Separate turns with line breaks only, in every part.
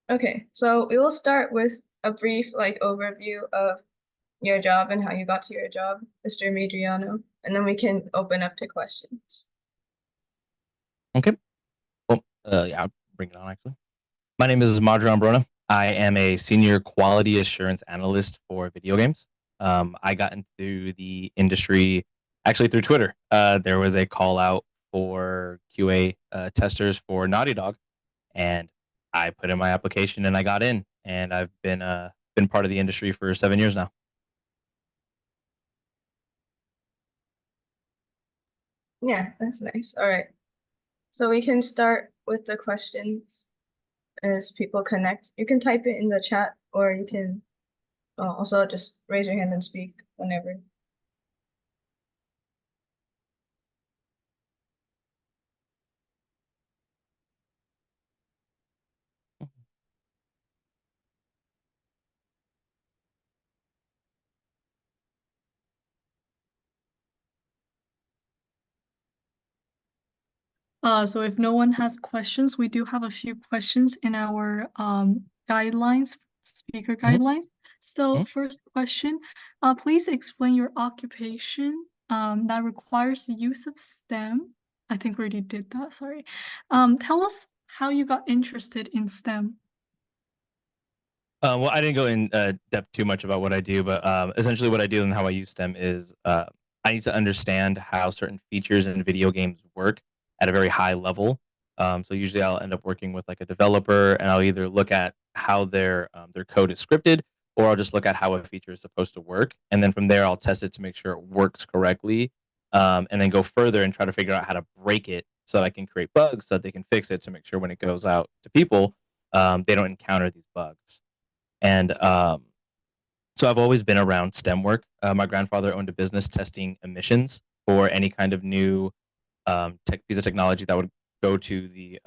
Okay, so we will start with a brief overview of your job and how you got to your job, Mr. Madriano, and then we can open up to questions.
Okay. Well, yeah, I'll bring it on actually. My name is Madriano. I am a senior quality assurance analyst for video games. I got into the industry actually through Twitter. There was a call out for QA testers for Naughty Dog, and I put in my application and I got in. And I've been part of the industry for 7 years now.
Yeah, that's nice. All right. So we can start with the questions as people connect. You can type it in the chat or you can also just raise your hand and speak whenever.
So if no one has questions, we do have a few questions in our guidelines, speaker
Mhm,
guidelines. So
mhm.
first question, please explain your occupation that requires the use of STEM. I think we already did that, sorry. Tell us how you got interested in STEM.
Well, I didn't go in depth too much about what I do, but essentially what I do and how I use STEM is I need to understand how certain features in video games work at a very high level. So usually I'll end up working with like a developer, and I'll either look at how their code is scripted, or I'll just look at how a feature is supposed to work, and then from there I'll test it to make sure it works correctly, and then go further and try to figure out how to break it so that I can create bugs so that they can fix it to make sure when it goes out to people, they don't encounter these bugs. And so I've always been around STEM work. My grandfather owned a business testing emissions for any kind of new piece of technology that would go to the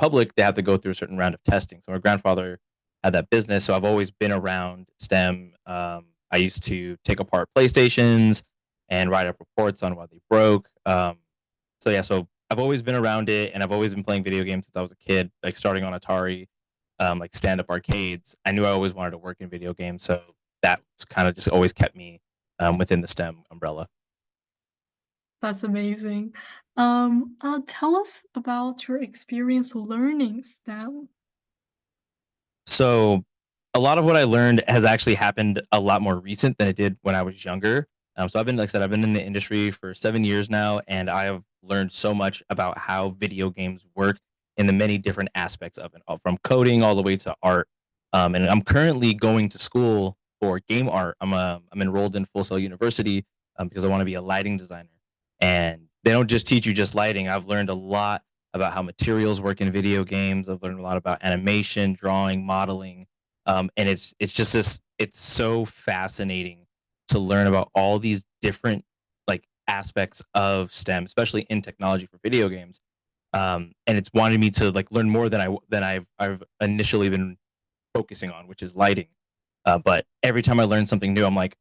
public. They have to go through a certain round of testing. So my grandfather had that business. So I've always been around STEM. I used to take apart PlayStations and write up reports on why they broke. So yeah, so I've always been around it, and I've always been playing video games since I was a kid, like starting on Atari, like stand up arcades. I knew I always wanted to work in video games, so that's kind of just always kept me within the STEM umbrella.
That's amazing. Tell us about your experience learning STEM.
So a lot of what I learned has actually happened a lot more recent than it did when I was younger. So I've been, like I said, I've been in the industry for 7 years now, and I have learned so much about how video games work in the many different aspects of it, from coding all the way to art. And I'm currently going to school for game art. I'm enrolled in Full Sail University because I want to be a lighting designer. And they don't just teach you just lighting. I've learned a lot about how materials work in video games. I've learned a lot about animation, drawing, modeling, and it's just this. It's so fascinating to learn about all these different like aspects of STEM, especially in technology for video games. And it's wanted me to like learn more than I've initially been focusing on, which is lighting. But every time I learn something new, I'm like,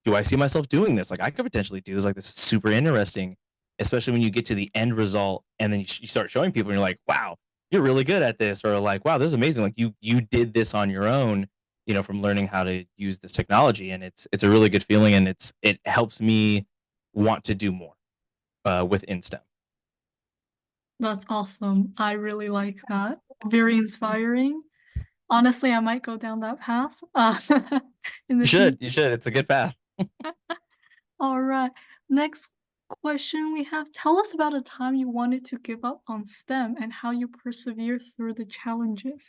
do I see myself doing this? Like I could potentially do this. Like this is super interesting, especially when you get to the end result and then you start showing people and you're like, wow, you're really good at this, or like, wow, this is amazing. Like you did this on your own, from learning how to use this technology, and it's a really good feeling, and it helps me want to do more within STEM.
That's awesome. I really like that. Very inspiring. Honestly, I might go down that path in the
You
future.
should. It's a good path.
All right. Next question we have. Tell us about a time you wanted to give up on STEM and how you persevere through the challenges.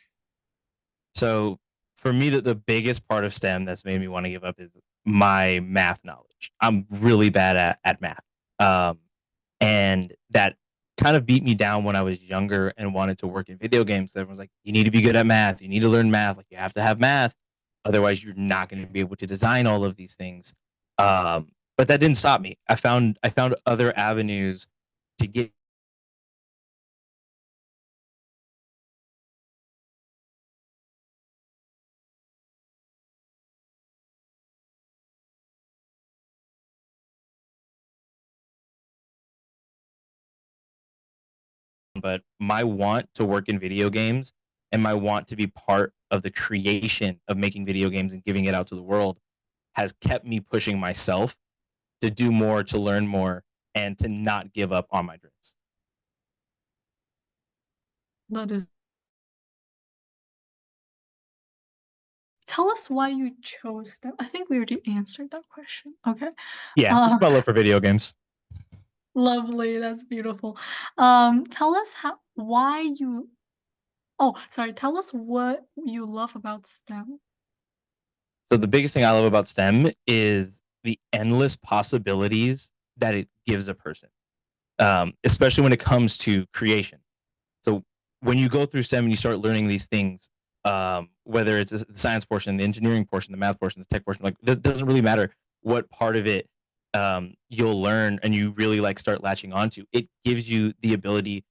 So for me, the biggest part of STEM that's made me want to give up is my math knowledge. I'm really bad at math. Um, and that kind of beat me down when I was younger and wanted to work in video games. Everyone's like, you need to be good at math. You need to learn math. Like you have to have math. Otherwise, you're not going to be able to design all of these things. But that didn't stop me. I found other avenues to get, but my want to work in video games and my want to be part of the creation of making video games and giving it out to the world has kept me pushing myself to do more, to learn more, and to not give up on my dreams.
That is. Tell us why you chose them. I think we already answered that question. Okay.
Yeah,
Uh,
my love for video games.
Lovely. That's beautiful. Tell us why you. Oh, sorry. Tell us what you love about STEM.
So the biggest thing I love about STEM is the endless possibilities that it gives a person, especially when it comes to creation. So when you go through STEM and you start learning these things, whether it's the science portion, the engineering portion, the math portion, the tech portion, like it doesn't really matter what part of it you'll learn and you really like start latching onto. It gives you the ability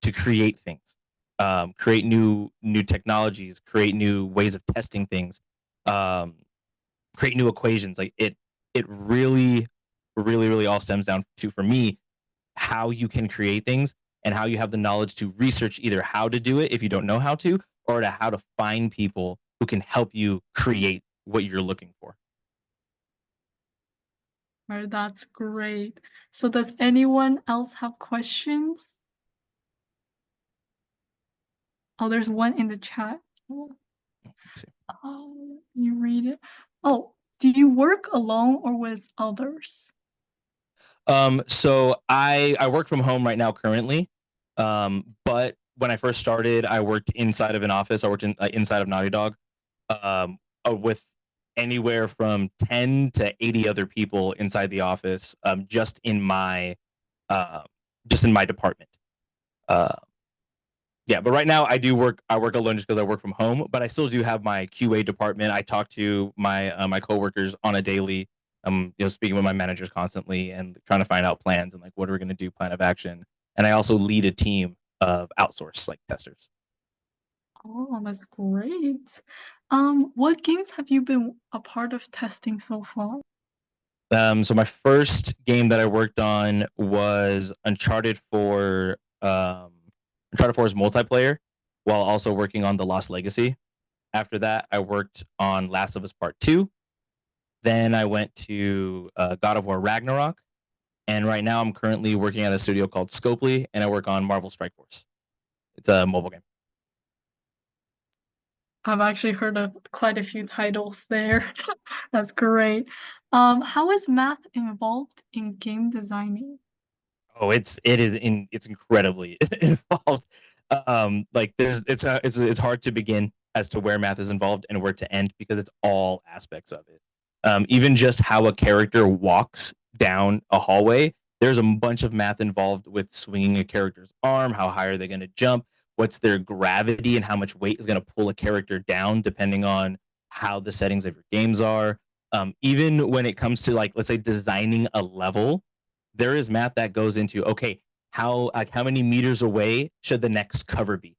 to create things, create new technologies, create new ways of testing things, um, create new equations. Like it really all stems down to, for me, how you can create things and how you have the knowledge to research either how to do it if you don't know how to, or to how to find people who can help you create what you're looking for.
All right, that's great. So does anyone else have questions? Oh, there's one in the chat. You read it. Oh, do you work alone or with others?
So I work from home right now currently. But when I first started, I worked inside of an office. I worked inside of Naughty Dog, with anywhere from 10 to 80 other people inside the office, uh, just in my department. Uh, yeah, but right now I work alone just because I work from home, but I still do have my QA department. I talk to my coworkers on a daily, speaking with my managers constantly and trying to find out plans and like what are we going to do, plan of action. And I also lead a team of outsourced like testers.
Oh, that's great. What games have you been a part of testing so far?
So my first game that I worked on was Uncharted 4's multiplayer, while also working on The Lost Legacy. After that, I worked on Last of Us Part 2. Then I went to God of War Ragnarok. And right now I'm currently working at a studio called Scopely, and I work on Marvel Strike Force. It's a mobile game.
I've actually heard of quite a few titles there. That's great. How is math involved in game designing?
Oh, it's incredibly involved. Like it's hard to begin as to where math is involved and where to end because it's all aspects of it. Even just how a character walks down a hallway, there's a bunch of math involved with swinging a character's arm. How high are they going to jump? What's their gravity and how much weight is going to pull a character down depending on how the settings of your games are. Even when it comes to like, let's say, designing a level, there is math that goes into, okay, how many meters away should the next cover be?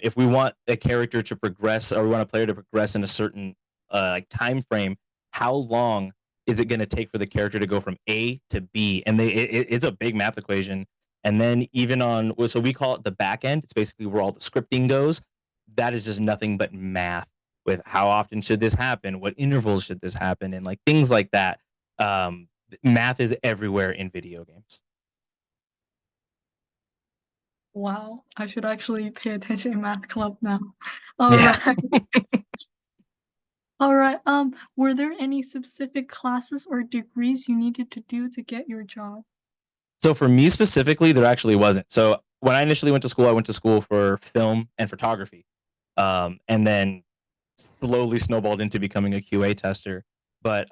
If we want a character to progress or we want a player to progress in a certain like time frame, how long is it going to take for the character to go from A to B? And it's a big math equation. And then even on, so we call it the back end. It's basically where all the scripting goes. That is just nothing but math with how often should this happen? What intervals should this happen? And like things like that. Math is everywhere in video games.
Wow, I should actually pay attention in math club now. All
Yeah.
right. All right. Were there any specific classes or degrees you needed to do to get your job?
So for me specifically, there actually wasn't. So when I initially went to school, I went to school for film and photography, and then slowly snowballed into becoming a QA tester. But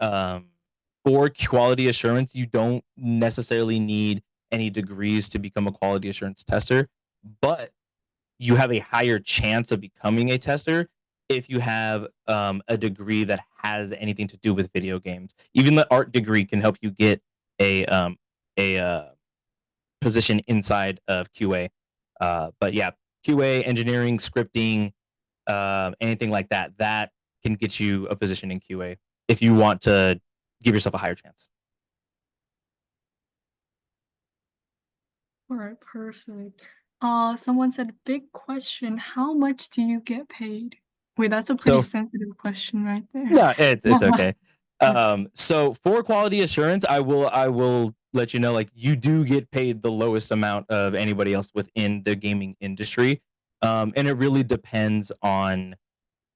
for quality assurance, you don't necessarily need any degrees to become a quality assurance tester, but you have a higher chance of becoming a tester if you have a degree that has anything to do with video games. Even the art degree can help you get a position inside of QA. But yeah, QA, engineering, scripting, anything like that, that can get you a position in QA if you want to give yourself a higher chance.
All right, perfect. Someone said, big question, how much do you get paid? Wait, that's a pretty
So
sensitive question right there.
no, it's okay. So for quality assurance, I will let you know, like, you do get paid the lowest amount of anybody else within the gaming industry, and it really depends on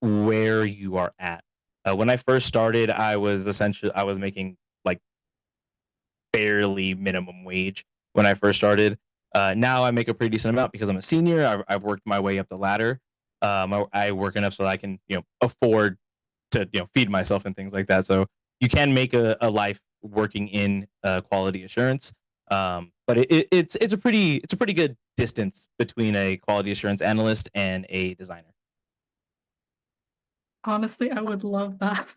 where you are at. When I first started, I was making like barely minimum wage when I first started. Now I make a pretty decent amount because I'm a senior. I've worked my way up the ladder. I work enough so that I can afford to feed myself and things like that. So you can make a life working in quality assurance. But it's a pretty good distance between a quality assurance analyst and a designer.
Honestly, I would love that.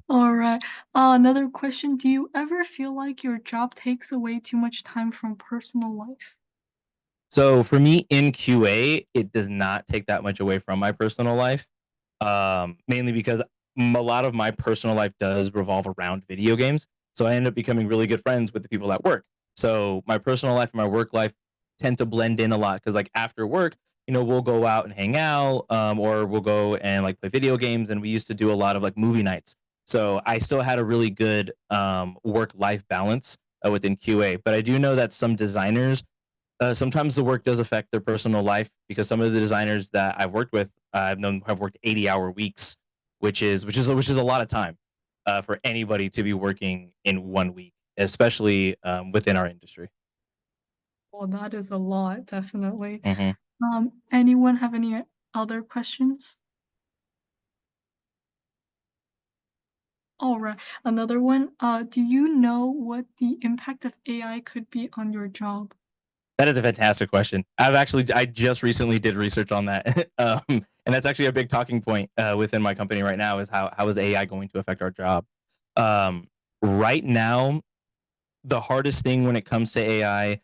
All right. Another question. Do you ever feel like your job takes away too much time from personal life?
So for me in QA, it does not take that much away from my personal life. Mainly because a lot of my personal life does revolve around video games. So I end up becoming really good friends with the people at work. So my personal life and my work life tend to blend in a lot because, like, after work, we'll go out and hang out, or we'll go and like play video games. And we used to do a lot of like movie nights. So I still had a really good work life balance within QA. But I do know that some designers, sometimes the work does affect their personal life because some of the designers that I've worked with, I've known have worked 80-hour weeks, which is a lot of time for anybody to be working in 1 week, especially within our industry.
Well, that is a lot, definitely.
Hmm.
Anyone have any other questions? All right, another one. Do you know what the impact of AI could be on your job?
That is a fantastic question. I just recently did research on that, and that's actually a big talking point within my company right now. Is how is AI going to affect our job? Right now, the hardest thing when it comes to AI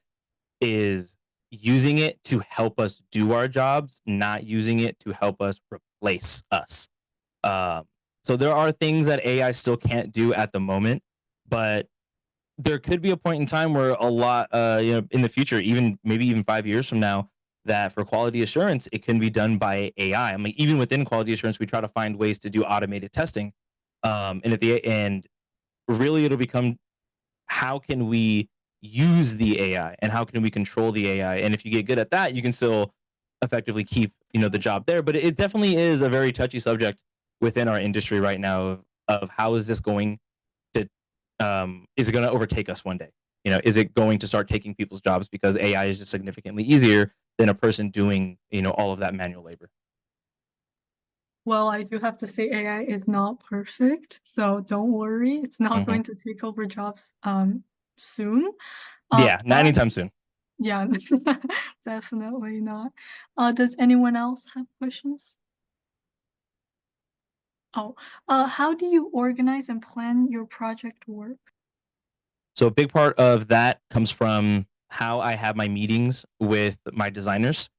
is using it to help us do our jobs, not using it to help us replace us. Um, so there are things that AI still can't do at the moment, but there could be a point in time where a lot, in the future, even maybe even 5 years from now, that for quality assurance, it can be done by AI. I mean, even within quality assurance, we try to find ways to do automated testing, and at the end, really, it'll become how can we use the AI and how can we control the AI? And if you get good at that, you can still effectively keep the job there. But it definitely is a very touchy subject within our industry right now of how is this going to is it going to overtake us one day? Is it going to start taking people's jobs because AI is just significantly easier than a person doing all of that manual labor?
Well, I do have to say AI is not perfect, so don't worry. It's not
Hmm.
going to take over jobs soon.
Yeah, not
But
anytime soon.
yeah, definitely not. Does anyone else have questions? Oh, how do you organize and plan your project work?
So a big part of that comes from how I have my meetings with my designers,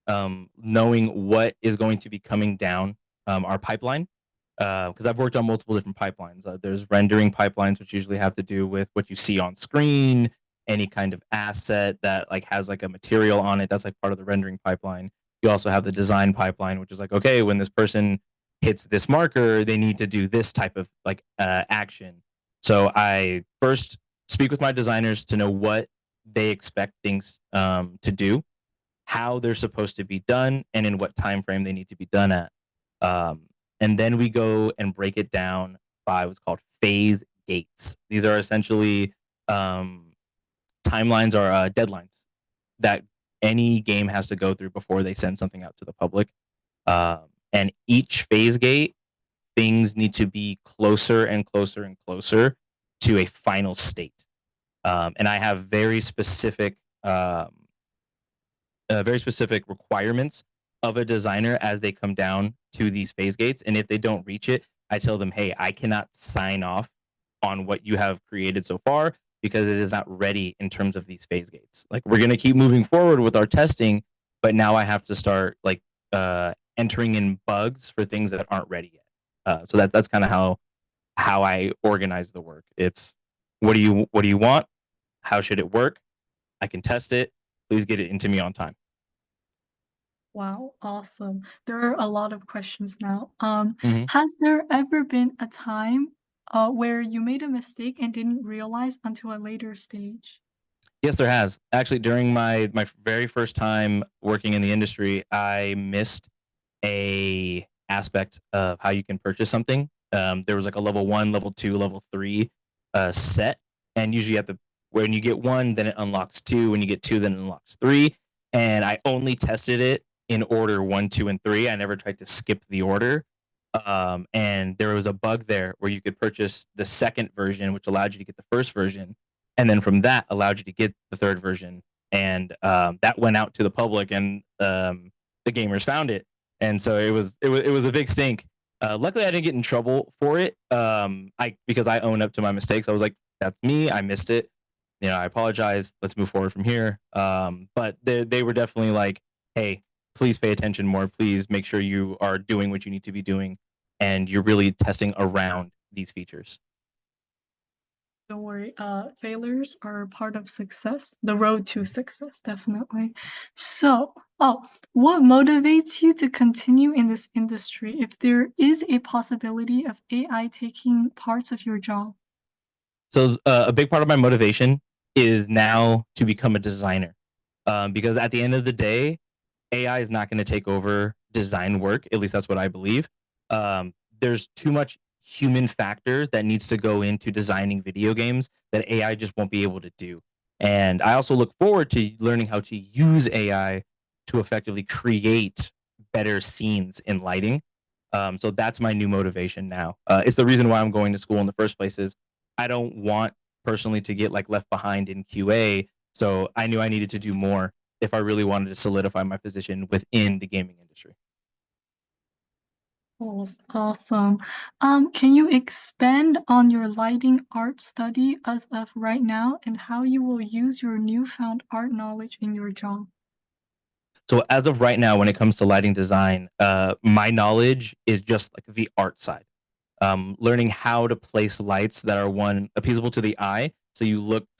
knowing what is going to be coming down our pipeline. Because I've worked on multiple different pipelines. There's rendering pipelines, which usually have to do with what you see on screen, any kind of asset that like has like a material on it. That's like part of the rendering pipeline. You also have the design pipeline, which is like, okay, when this person hits this marker, they need to do this type of like action. So I first speak with my designers to know what they expect things to do, how they're supposed to be done, and in what time frame they need to be done at. Um, and then we go and break it down by what's called phase gates. These are essentially um, timelines or deadlines that any game has to go through before they send something out to the public. And each phase gate, things need to be closer and closer and closer to a final state. And I have very specific requirements of a designer as they come down to these phase gates. And if they don't reach it, I tell them, hey, I cannot sign off on what you have created so far because it is not ready in terms of these phase gates. Like, we're going to keep moving forward with our testing, but now I have to start like entering in bugs for things that aren't ready yet. So that's kind of how I organize the work. It's what do you want? How should it work? I can test it. please get it into me on time.
Wow, awesome. There are a lot of questions now.
Mhm.
Has there ever been a time where you made a mistake and didn't realize until a later stage?
Yes, there has. Actually, during my very first time working in the industry, I missed a aspect of how you can purchase something. There was like a level 1, level 2, level 3 set, and usually at the when you get 1, then it unlocks 2. When you get 2, then it unlocks 3. And I only tested it in order 1, 2, and 3. I never tried to skip the order. And there was a bug there where you could purchase the second version, which allowed you to get the first version, and then from that allowed you to get the third version. And that went out to the public, and the gamers found it, and so it was a big stink. Luckily, I didn't get in trouble for it. I because I own up to my mistakes. I was like, "That's me. I missed it. I apologize. Let's move forward from here." But they were definitely like, "Hey, please pay attention more. Please make sure you are doing what you need to be doing, and you're really testing around these features."
Don't worry, failures are part of success, the road to success, definitely. So, what motivates you to continue in this industry if there is a possibility of AI taking parts of your job?
So a big part of my motivation is now to become a designer, because at the end of the day, AI is not going to take over design work. At least that's what I believe. There's too much human factor that needs to go into designing video games that AI just won't be able to do. And I also look forward to learning how to use AI to effectively create better scenes in lighting. So that's my new motivation now. It's the reason why I'm going to school in the first place. Is I don't want personally to get like left behind in QA. So I knew I needed to do more if I really wanted to solidify my position within the gaming industry.
Oh, that's awesome. Can you expand on your lighting art study as of right now and how you will use your newfound art knowledge in your job?
So as of right now, when it comes to lighting design, my knowledge is just like the art side. Learning how to place lights that are one appeasable to the eye. So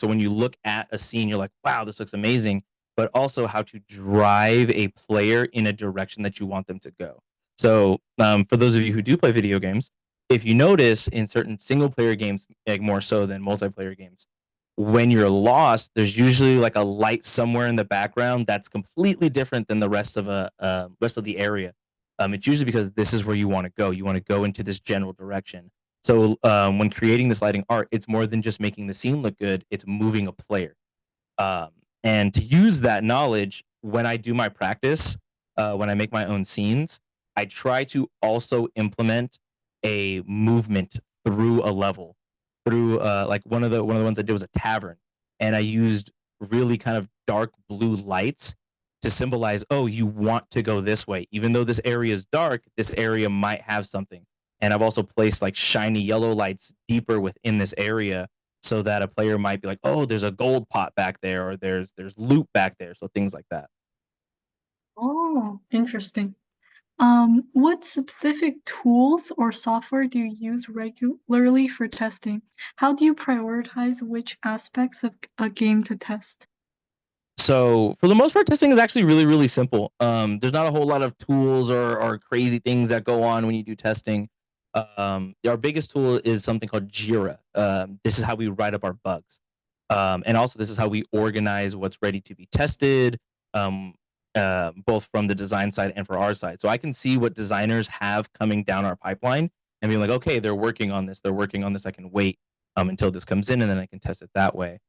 when you look at a scene, you're like, wow, this looks amazing. But also how to drive a player in a direction that you want them to go. So for those of you who do play video games, if you notice in certain single player games, like more so than multiplayer games, when you're lost, there's usually like a light somewhere in the background that's completely different than the rest of the area. It's usually because this is where you want to go. You want to go into this general direction. So when creating this lighting art, it's more than just making the scene look good. It's moving a player. Um, and to use that knowledge when I do my practice, when I make my own scenes, I try to also implement a movement through a level. Through like one of the ones I did was a tavern, and I used really kind of dark blue lights to symbolize, oh, you want to go this way, even though this area is dark. This area might have something, and I've also placed like shiny yellow lights deeper within this area so that a player might be like, "Oh, there's a gold pot back there, or there's loot back there." So things like that.
Oh, interesting. What specific tools or software do you use regularly for testing? How do you prioritize which aspects of a game to test?
So for the most part, testing is actually really really simple. There's not a whole lot of tools or crazy things that go on when you do testing. Our biggest tool is something called Jira. This is how we write up our bugs, and also this is how we organize what's ready to be tested. Um, Both from the design side and for our side. So I can see what designers have coming down our pipeline and be like, okay, they're working on this. They're working on this. I can wait until this comes in, and then I can test it that way.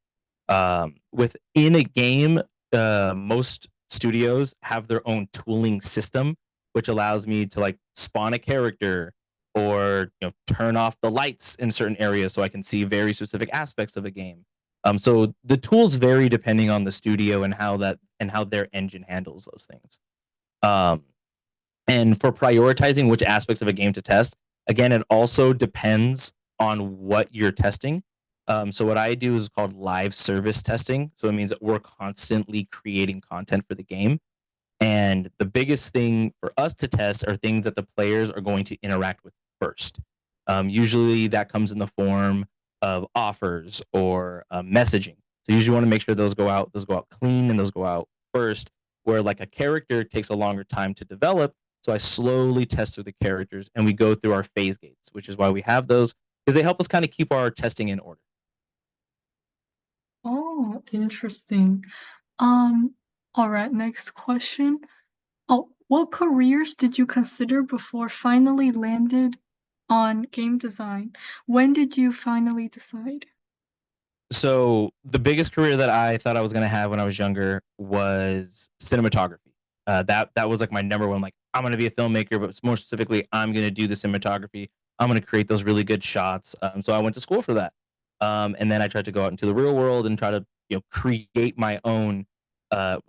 Within a game, most studios have their own tooling system, which allows me to like spawn a character or turn off the lights in certain areas so I can see very specific aspects of a game. So the tools vary depending on the studio and how their engine handles those things. Um, and for prioritizing which aspects of a game to test, again, it also depends on what you're testing. So what I do is called live service testing. So it means that we're constantly creating content for the game. And the biggest thing for us to test are things that the players are going to interact with first. Usually that comes in the form of offers or messaging. So you usually want to make sure those go out clean, and those go out first, where like a character takes a longer time to develop. So I slowly test through the characters, and we go through our phase gates, which is why we have those, because they help us kind of keep our testing in order.
Oh, interesting. All right, next question. Oh, what careers did you consider before finally landed on game design? When did you finally decide?
So the biggest career that I thought I was gonna have when I was younger was cinematography. That was like my number one. Like, I'm gonna be a filmmaker, but more specifically, I'm gonna do the cinematography. I'm gonna create those really good shots. So I went to school for that, and then I tried to go out into the real world and try to create my own,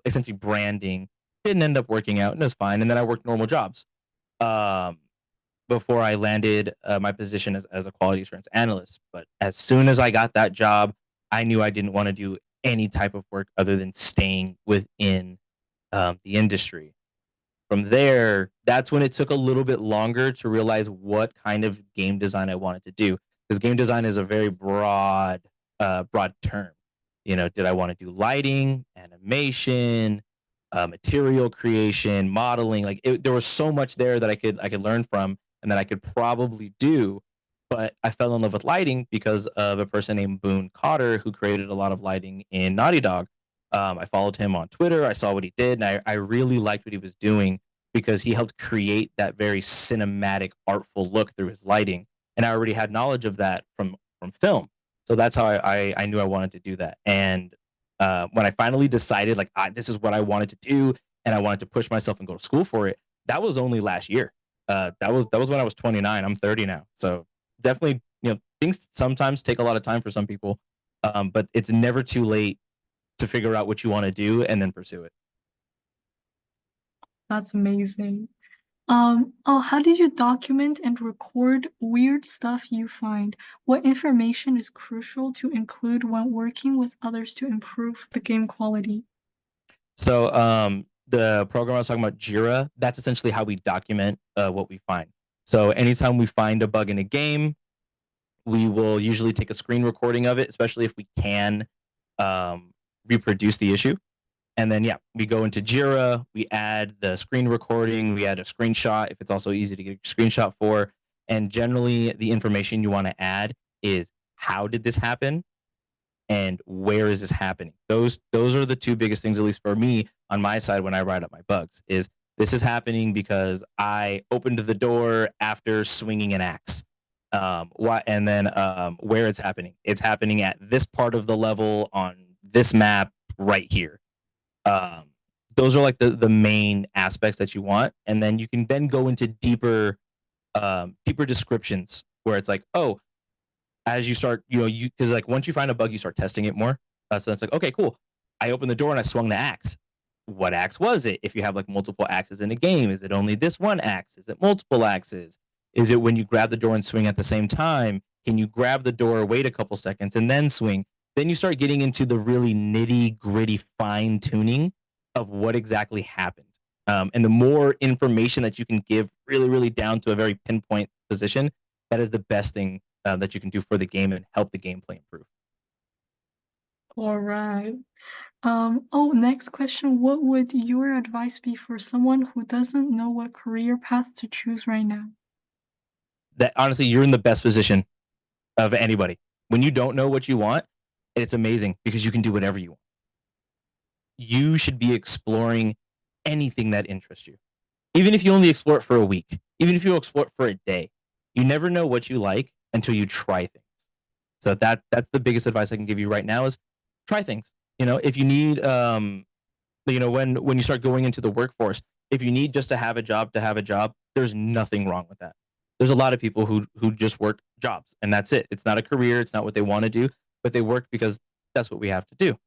essentially branding. Didn't end up working out, and it was fine. And then I worked normal jobs. Um, Before I landed my position as a quality assurance analyst. But as soon as I got that job, I knew I didn't want to do any type of work other than staying within the industry. From there, that's when it took a little bit longer to realize what kind of game design I wanted to do. Because game design is a very broad term. Did I want to do lighting, animation, material creation, modeling? Like there was so much there that I could learn from and that I could probably do. But I fell in love with lighting because of a person named Boone Cotter who created a lot of lighting in Naughty Dog. I followed him on Twitter. I saw what he did, and I really liked what he was doing because he helped create that very cinematic, artful look through his lighting. And I already had knowledge of that from film. So that's how I knew I wanted to do that. And when I finally decided, like, this is what I wanted to do, and I wanted to push myself and go to school for it, that was only last year. That was when I was 29. I'm 30 now, so definitely, things sometimes take a lot of time for some people, but it's never too late to figure out what you want to do and then pursue it.
That's amazing. Oh, how did you document and record weird stuff you find? What information is crucial to include when working with others to improve the game quality?
So the program I was talking about, Jira, that's essentially how we document what we find. So anytime we find a bug in a game, we will usually take a screen recording of it, especially if we can reproduce the issue. And then, yeah, we go into Jira, we add the screen recording, we add a screenshot if it's also easy to get a screenshot for. And generally, the information you want to add is how did this happen and where is this happening? Those are the two biggest things, at least for me on my side when I write up my bugs, is this is happening because I opened the door after swinging an axe. And then where it's happening. It's happening at this part of the level on this map right here. um, those are like the main aspects that you want, and then you can then go into deeper descriptions where it's like, oh, as you start, you because like once you find a bug, you start testing it more. So it's like, okay, cool. I opened the door and I swung the axe. What axe was it? If you have like multiple axes in a game, is it only this one axe? Is it multiple axes? Is it when you grab the door and swing at the same time? Can you grab the door, wait a couple seconds, and then swing? Then you start getting into the really nitty gritty fine tuning of what exactly happened. And the more information that you can give really, really down to a very pinpoint position, that is the best thing that you can do for the game and help the gameplay improve.
All right. Oh, next question. What would your advice be for someone who doesn't know what career path to choose right now?
That honestly, you're in the best position of anybody. When you don't know what you want, it's amazing because you can do whatever you want. You should be exploring anything that interests you. Even if you only explore it for a week, even if you explore it for a day, you never know what you like until you try things. So that's the biggest advice I can give you right now is try things. If you need, when you start going into the workforce, if you need just to have a job, there's nothing wrong with that. There's a lot of people who just work jobs and that's it. It's not a career. It's not what they want to do, but they work because that's what we have to do.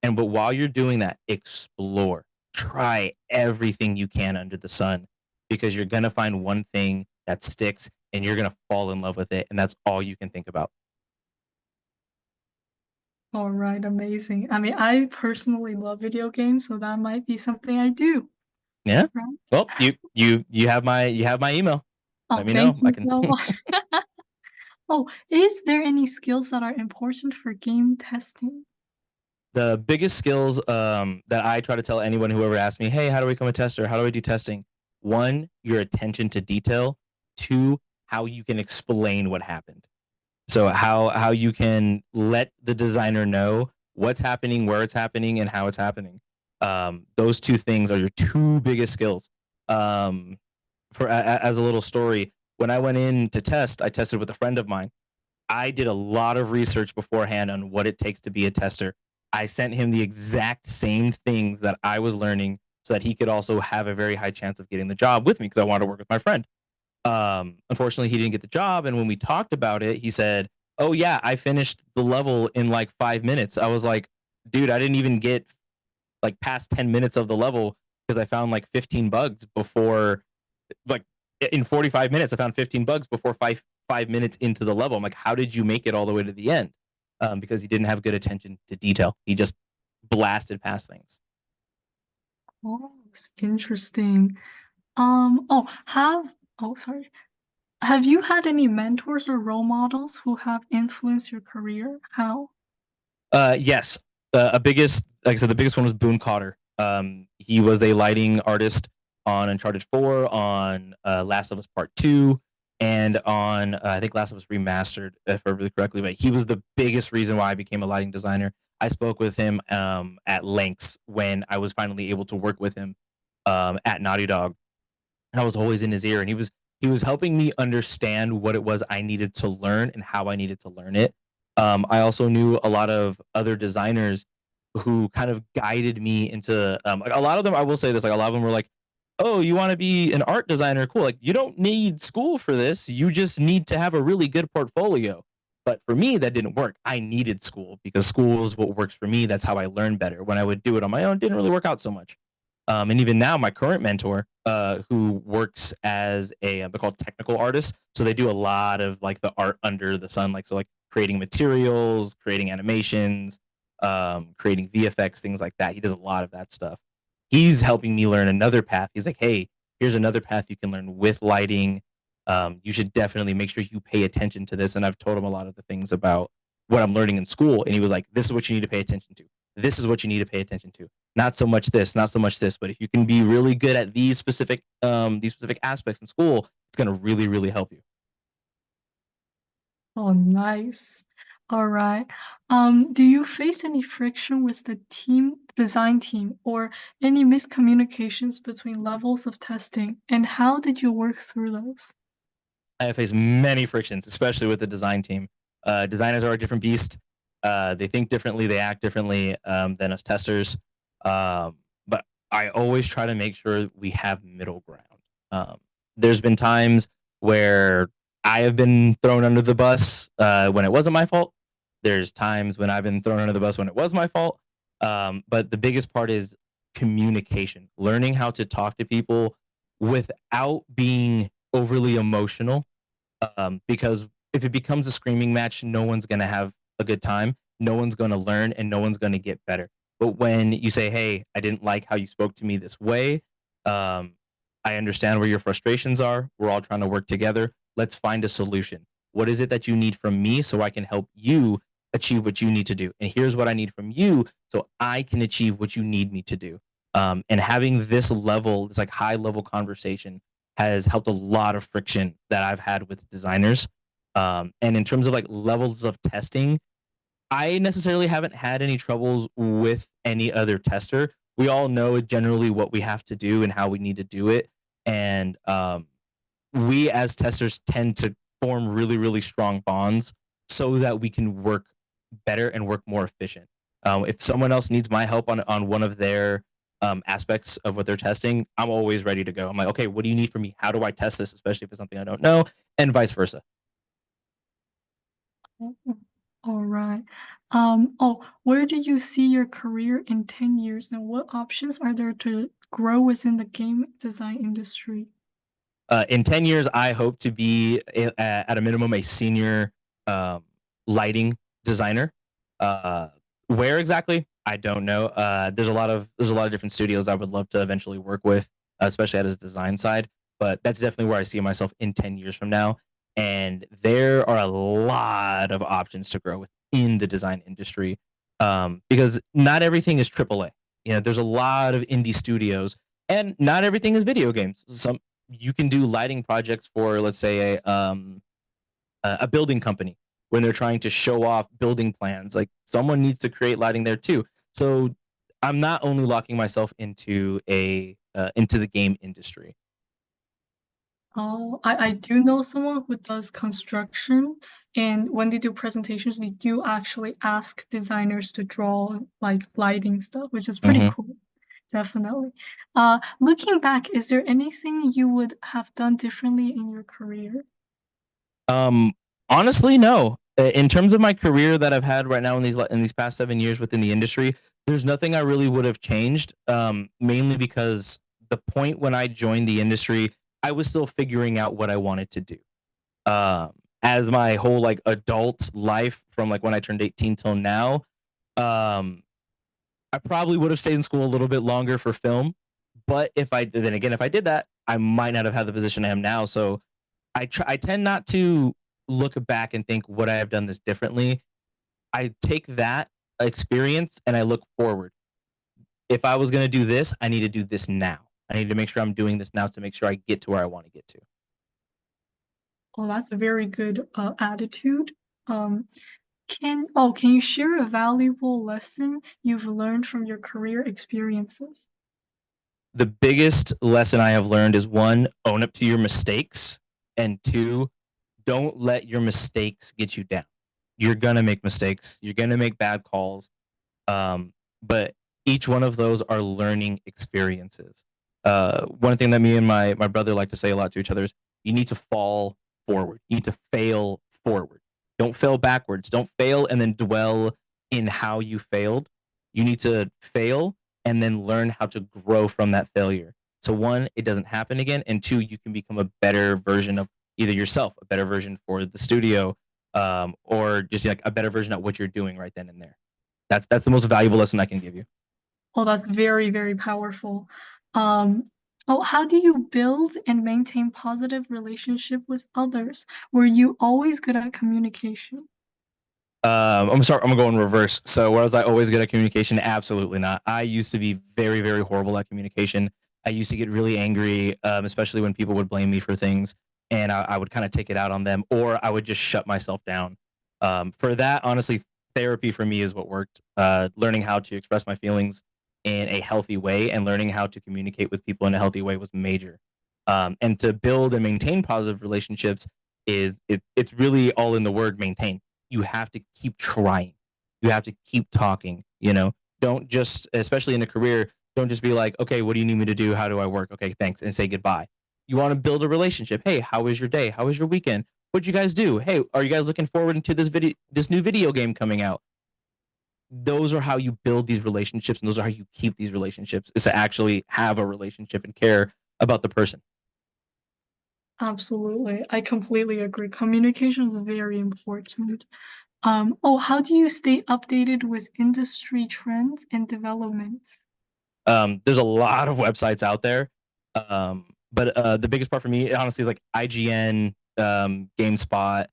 But while you're doing that, explore, try everything you can under the sun because you're going to find one thing that sticks and you're going to fall in love with it. And that's all you can think about.
All right, amazing. I mean, I personally love video games, so that might be something I do.
Yeah.
Right?
Well, you have my email.
Oh,
Let me know.
thank
I
you
can.
so much. Oh, is there any skills that are important for game testing?
The biggest skills that I try to tell anyone who ever asks me, hey, how do I become a tester? How do I do testing? One, your attention to detail. Two, how you can explain what happened. So how you can let the designer know what's happening, where it's happening, and how it's happening. Those two things are your two biggest skills. As a little story, when I went in to test, I tested with a friend of mine. I did a lot of research beforehand on what it takes to be a tester. I sent him the exact same things that I was learning so that he could also have a very high chance of getting the job with me because I wanted to work with my friend. Unfortunately, he didn't get the job. And when we talked about it, he said, oh, yeah, I finished the level in like 5 minutes. I was like, dude, I didn't even get like past 10 minutes of the level because I found like 15 bugs before, like, in 45 minutes, I found 15 bugs before 5 minutes into the level. I'm like, how did you make it all the way to the end? Because he didn't have good attention to detail. He just blasted past things.
Oh, it's interesting. Sorry. Have you had any mentors or role models who have influenced your career? How?
Yes. Like I said, the biggest one was Boone Cotter. He was a lighting artist on Uncharted 4, on Last of Us Part 2, and on I think Last of Us Remastered, if I remember correctly. But he was the biggest reason why I became a lighting designer. I spoke with him at lengths when I was finally able to work with him at Naughty Dog, and I was always in his ear, and he was helping me understand what it was I needed to learn and how I needed to learn it. I also knew a lot of other designers who kind of guided me into like a lot of them. I will say this, like a lot of them were like, "Oh, you want to be an art designer? Cool. Like you don't need school for this. You just need to have a really good portfolio." But for me, that didn't work. I needed school because school is what works for me. That's how I learn better. When I would do it on my own, it didn't really work out so much. And even now, my current mentor, who works as they're called technical artists. So they do a lot of like the art under the sun, like so like creating materials, creating animations, creating VFX, things like that. He does a lot of that stuff. He's helping me learn another path. He's like, hey, here's another path you can learn with lighting. You should definitely make sure you pay attention to this. And I've told him a lot of the things about what I'm learning in school. And he was like, this is what you need to pay attention to. This is what you need to pay attention to. Not so much this, not so much this, but if you can be really good at these specific aspects in school, it's going to really, really help you.
Oh, nice. All right. Do you face any friction with the design team, or any miscommunications between levels of testing? And how did you work through those?
I have faced many frictions, especially with the design team. Designers are a different beast. They think differently, they act differently than us testers. But I always try to make sure we have middle ground. Um, there's been times where I have been thrown under the bus when it wasn't my fault. There's times when I've been thrown under the bus when it was my fault. But the biggest part is communication, learning how to talk to people without being overly emotional. Because if it becomes a screaming match, no one's going to have a good time. No one's going to learn and no one's going to get better. But when you say, hey, I didn't like how you spoke to me this way, um, I understand where your frustrations are. We're all trying to work together. Let's find a solution. What is it that you need from me so I can help you achieve what you need to do? And here's what I need from you so I can achieve what you need me to do. And having this level, this like high level conversation has helped a lot of friction that I've had with designers. And in terms of like levels of testing, I necessarily haven't had any troubles with any other tester. We all know generally what we have to do and how we need to do it. And we as testers tend to form really, really strong bonds so that we can work better and work more efficient. If someone else needs my help on one of their aspects of what they're testing, I'm always ready to go. I'm like, okay, what do you need from me? How do I test this, especially if it's something I don't know, and vice versa.
All right. Where do you see your career in 10 years, and what options are there to grow within the game design industry?
In 10 years, I hope to be at a minimum a senior lighting designer. Uh, where exactly? I don't know. There's a lot of different studios I would love to eventually work with, especially at his design side. But that's definitely where I see myself in 10 years from now. And there are a lot of options to grow within the design industry. Because not everything is AAA. You know, there's a lot of indie studios, and not everything is video games. Some you can do lighting projects for, let's say, a building company when they're trying to show off building plans. Like someone needs to create lighting there too. So I'm not only locking myself into the game industry.
Oh, I do know someone who does construction, and when they do presentations, they do actually ask designers to draw like lighting stuff, which is pretty
Hmm.
cool. Definitely. Looking back, is there anything you would have done differently in your career?
Um, Honestly, no. In terms of my career that I've had right now in these past 7 years within the industry, there's nothing I really would have changed. Mainly because the point when I joined the industry, I was still figuring out what I wanted to do. Um, as my whole like adult life from like when I turned 18 till now, um, I probably would have stayed in school a little bit longer for film. But if I did that, I might not have had the position I am now. So I tend not to look back and think, would I have done this differently? I take that experience and I look forward. If I was going to do this, I need to do this now. I need to make sure I'm doing this now to make sure I get to where I want to get to.
Oh, that's a very good attitude. Um, can you share a valuable lesson you've learned from your career experiences?
The biggest lesson I have learned is one, own up to your mistakes, and two, don't let your mistakes get you down. You're gonna make mistakes. You're gonna make bad calls. But each one of those are learning experiences. One thing that me and my brother like to say a lot to each other is, you need to fall forward. You need to fail forward. Don't fail backwards. Don't fail and then dwell in how you failed. You need to fail and then learn how to grow from that failure. So one, it doesn't happen again, and two, you can become a better version of either yourself, a better version for the studio, or just like a better version of what you're doing right then and there. That's the most valuable lesson I can give you.
Oh, that's very, very powerful. Um, oh, how do you build and maintain positive relationship with others? Were you always good at communication?
I'm sorry, I'm gonna go in reverse. So, was I always good at communication? Absolutely not. I used to be very, very horrible at communication. I used to get really angry, especially when people would blame me for things, and I would kind of take it out on them, or I would just shut myself down. For that, honestly, therapy for me is what worked. Learning how to express my feelings in a healthy way and learning how to communicate with people in a healthy way was major. And to build and maintain positive relationships it's really all in the word maintain. You have to keep trying. You have to keep talking. You know, don't just, especially in a career, don't just be like, okay, what do you need me to do? How do I work? Okay, thanks, and say goodbye. You want to build a relationship. Hey, how was your day? How was your weekend? What'd you guys do? Hey, are you guys looking forward into this new video game coming out? Those are how you build these relationships, and those are how you keep these relationships. Is to actually have a relationship and care about the person.
Absolutely. I completely agree. Communication is very important. Oh, how do you stay updated with industry trends and developments?
There's a lot of websites out there, but the biggest part for me, honestly, is like IGN, GameSpot,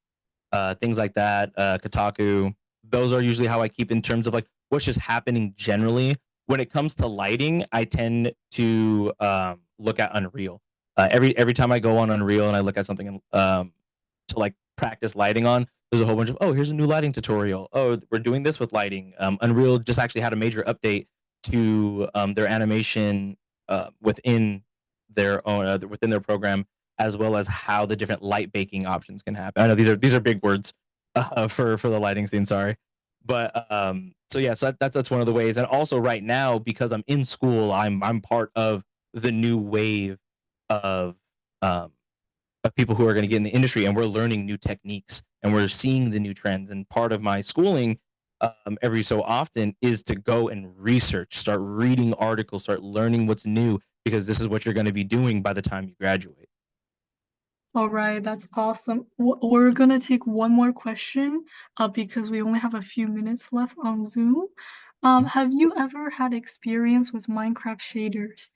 things like that, Kotaku. Those are usually how I keep in terms of like what's just happening generally. When it comes to lighting, I tend to look at Unreal. Every time I go on Unreal and I look at something to like practice lighting on, there's a whole bunch of, oh, here's a new lighting tutorial. Oh, we're doing this with lighting. Unreal just actually had a major update to their animation within their program, as well as how the different light baking options can happen. I know these are big words for the lighting scene. Sorry, but so yeah, so that's one of the ways. And also right now, because I'm in school, I'm part of the new wave of um, people who are going to get in the industry, and we're learning new techniques and we're seeing the new trends. And part of my schooling every so often is to go and research, start reading articles, start learning what's new, because this is what you're going to be doing by the time you graduate.
All right, that's awesome. We're gonna take one more question, because we only have a few minutes left on Zoom. Have you ever had experience with Minecraft shaders?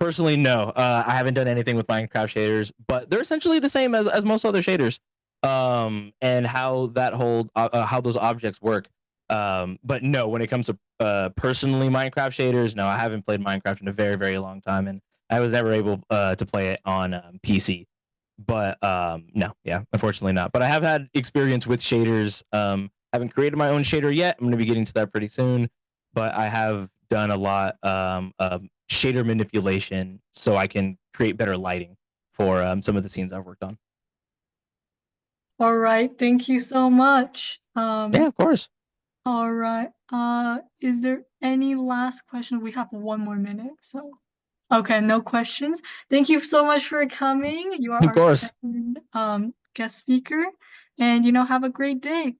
Personally, no. I haven't done anything with Minecraft shaders, but they're essentially the same as most other shaders. And how those objects work. But no, when it comes to personally Minecraft shaders, no, I haven't played Minecraft in a very, very long time, and I was never able to play it on PC. But no, yeah, unfortunately not. But I have had experience with shaders. Haven't created my own shader yet. I'm going to be getting to that pretty soon. But I have done a lot of shader manipulation so I can create better lighting for some of the scenes I've worked on.
All right, thank you so much.
Yeah, of course.
All right. Is there any last question? We have 1 more minute, so okay, no questions. Thank you so much for coming. You are
Of
our
course.
second guest speaker, and have a great day.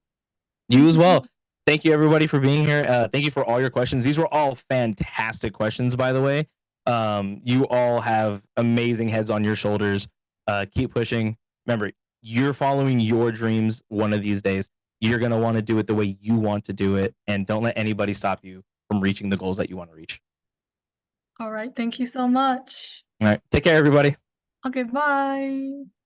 You
Thank
as
so
well.
much.
Thank you everybody for being here. Thank you for all your questions. These were all fantastic questions, by the way. You all have amazing heads on your shoulders. Keep pushing. Remember, you're following your dreams one of these days. You're going to want to do it the way you want to do it, and don't let anybody stop you from reaching the goals that you want to reach.
All right, thank you so much.
All right. Take care, everybody.
Okay, bye.